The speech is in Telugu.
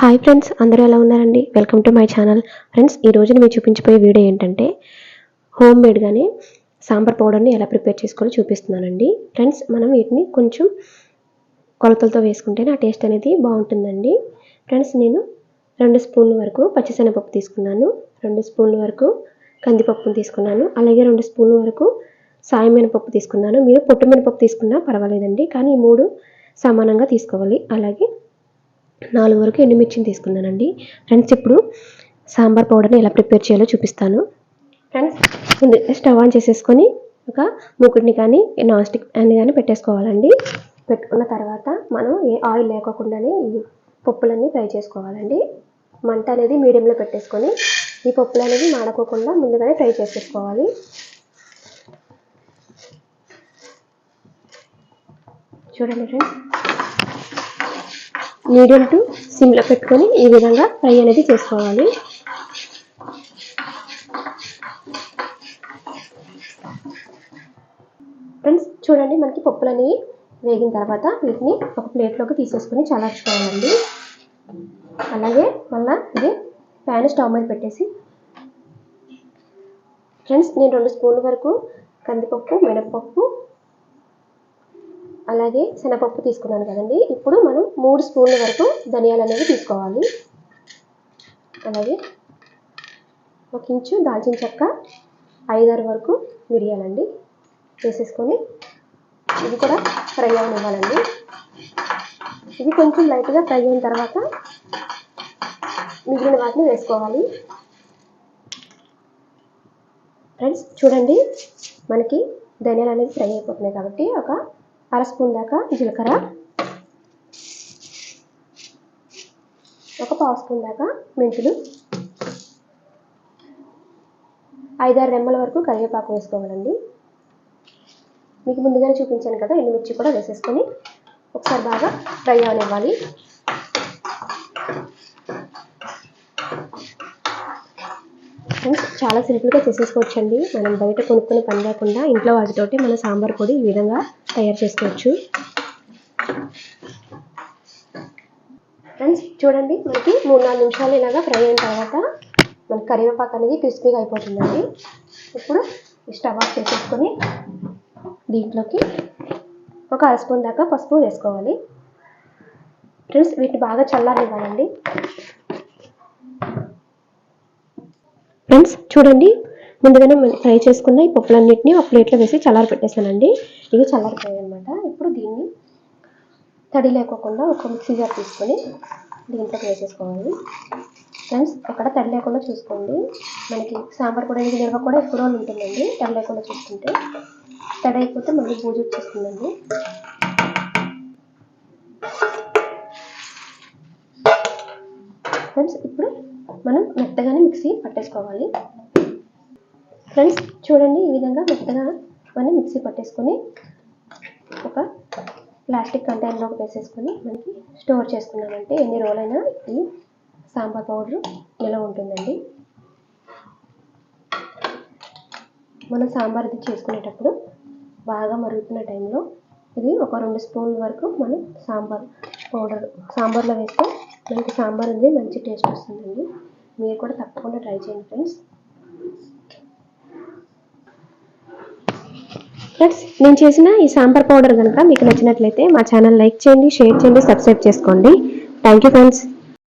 హాయ్ ఫ్రెండ్స్, అందరూ ఎలా ఉన్నారండి? Welcome to my channel. Friends, ఈ రోజు నేను చూపించబోయే వీడియో ఏంటంటే హోమ్ మేడ్గానే సాంబార్ పౌడర్ని ఎలా ప్రిపేర్ చేసుకోవాలో చూపిస్తున్నానండి. ఫ్రెండ్స్, మనం వీటిని కొంచెం కొలతలతో వేసుకుంటేనే ఆ టేస్ట్ అనేది బాగుంటుందండి. ఫ్రెండ్స్, నేను 2 స్పూన్ల వరకు పచ్చిశనగపప్పు తీసుకున్నాను, 2 స్పూన్ల వరకు కందిపప్పును తీసుకున్నాను, అలాగే 2 స్పూన్ల వరకు సాయి మినపప్పు తీసుకున్నాను. మీరు పొట్టు మినపప్పు తీసుకున్నా పర్వాలేదండి, కానీ ఈ 3 సమానంగా తీసుకోవాలి. అలాగే 4 వరకు ఎండుమిర్చిని తీసుకున్నానండి. ఫ్రెండ్స్, ఇప్పుడు సాంబార్ పౌడర్ని ఎలా ప్రిపేర్ చేయాలో చూపిస్తాను. ఫ్రెండ్స్, స్టవ్ ఆన్ చేసేసుకొని ఒక మూకుడిని కానీ నాన్ స్టిక్ ప్యాన్ కానీ పెట్టేసుకోవాలండి. పెట్టుకున్న తర్వాత మనం ఏ ఆయిల్ లేకోకుండానే ఈ పప్పులన్నీ ఫ్రై చేసుకోవాలండి. మంట అనేది మీడియంలో పెట్టేసుకొని ఈ పప్పులు అనేది మాడకోకుండా ముందుగానే ఫ్రై చేసేసుకోవాలి. చూడండి ఫ్రెండ్స్, మీడియం టు సిమ్లో పెట్టుకొని ఈ విధంగా ఫ్రై అనేది చేసుకోవాలి. ఫ్రెండ్స్, చూడండి, మనకి పప్పులు అనేవి వేగిన తర్వాత వీటిని ఒక ప్లేట్లోకి తీసేసుకొని చల్లార్చుకోవాలండి. అలాగే మళ్ళీ ఇది ప్యాన్ స్టవ్ మీద పెట్టేసి ఫ్రెండ్స్, నేను 2 స్పూన్ల వరకు కందిపప్పు, మినపప్పు, అలాగే శనగపప్పు తీసుకున్నాను కదండి. ఇప్పుడు మనం 3 స్పూన్ల వరకు ధనియాలు అనేవి తీసుకోవాలి. అలాగే 1 ఇంచు దాల్చిన చెక్క, 5-6 వరకు మిరియాలండి వేసేసుకొని ఇది కూడా ఫ్రై అవనివ్వాలండి. ఇది కొంచెం లైట్గా ఫ్రై అయిన తర్వాత మిగిలిన వాటిని వేసుకోవాలి. ఫ్రెండ్స్, చూడండి, మనకి ధనియాలు అనేవి ఫ్రై అయిపోతున్నాయి కాబట్టి ఒక 1/2 స్పూన్ దాకా జీలకర్ర, ఒక 1/2 స్పూన్ దాకా మెంతులు, 5-6 రెమ్మల వరకు కరివేపాకు వేసుకోవాలండి. మీకు ముందుగానే చూపించాను కదా, ఎండుమిర్చి కూడా వేసేసుకొని ఒకసారి బాగా ఫ్రై అవనివ్వాలి. ఫ్రెండ్స్, చాలా సింపుల్గా చేసేసుకోవచ్చండి. మనం బయట కొనుక్కునే పని లేకుండా ఇంట్లో వాటితోటి మన సాంబార్ పొడి ఈ విధంగా తయారు చేసుకోవచ్చు. ఫ్రెండ్స్, చూడండి, మనకి 3-4 నిమిషాలు ఇలాగా ఫ్రై అయిన తర్వాత మనకి కరివేపాకు అనేది క్రిస్పీగా అయిపోతుందండి. ఇప్పుడు స్టవ్ ఆఫ్ చేసేసుకొని దీంట్లోకి ఒక 1/2 స్పూన్ దాకా పసుపు వేసుకోవాలి. ఫ్రెండ్స్, వీటిని బాగా చల్లారనివ్వాలండి. ఫ్రెండ్స్, చూడండి, ముందుగానే ఫ్రై చేసుకున్న ఈ పప్పులన్నింటినీ ఒక ప్లేట్లో వేసి చల్లారి పెట్టేసానండి. ఇవి చల్లారిపోయాయి అనమాట. ఇప్పుడు దీన్ని తడి లేకోకుండా ఒక మిక్సీ జార్ తీసుకొని దీంట్లోకి వేసేసుకోవాలి. ఫ్రెండ్స్, ఎక్కడ తడి లేకుండా చూసుకోండి. మనకి సాంబార్ కూడా నిల్వ కూడా ఎక్కువ రోజులు ఉంటుందండి. తడి లేకుండా చూసుకుంటే, తడి అయిపోతే మళ్ళీ బూజు వచ్చేస్తుందండి. ఫ్రెండ్స్, ఇప్పుడు మనం మెత్తగానే మిక్సీ పట్టేసుకోవాలి. ఫ్రెండ్స్, చూడండి, ఈ విధంగా మెత్తగా మనం మిక్సీ పట్టేసుకొని ఒక ప్లాస్టిక్ కంటైనర్లోకి వేసేసుకొని మనకి స్టోర్ చేసుకున్నామంటే ఎన్ని రోజులైనా ఈ సాంబార్ పౌడర్ నిల్వ ఉంటుందండి. మనం సాంబార్ ఇది చేసుకునేటప్పుడు బాగా మరుగుతున్న టైంలో ఇది ఒక 2 స్పూన్ల వరకు మనం సాంబార్ పౌడర్ సాంబార్లో వేస్తే మనకి సాంబార్ అనేది మంచి టేస్ట్ వస్తుందండి. మీరు కూడా తప్పకుండా ట్రై చేయండి ఫ్రెండ్స్. ఫ్రెండ్స్, నేను చేసిన ఈ సాంబార్ పౌడర్ కనుక మీకు నచ్చినట్లయితే మా ఛానల్ లైక్ చేయండి, షేర్ చేయండి, సబ్స్క్రైబ్ చేసుకోండి. Thank you friends.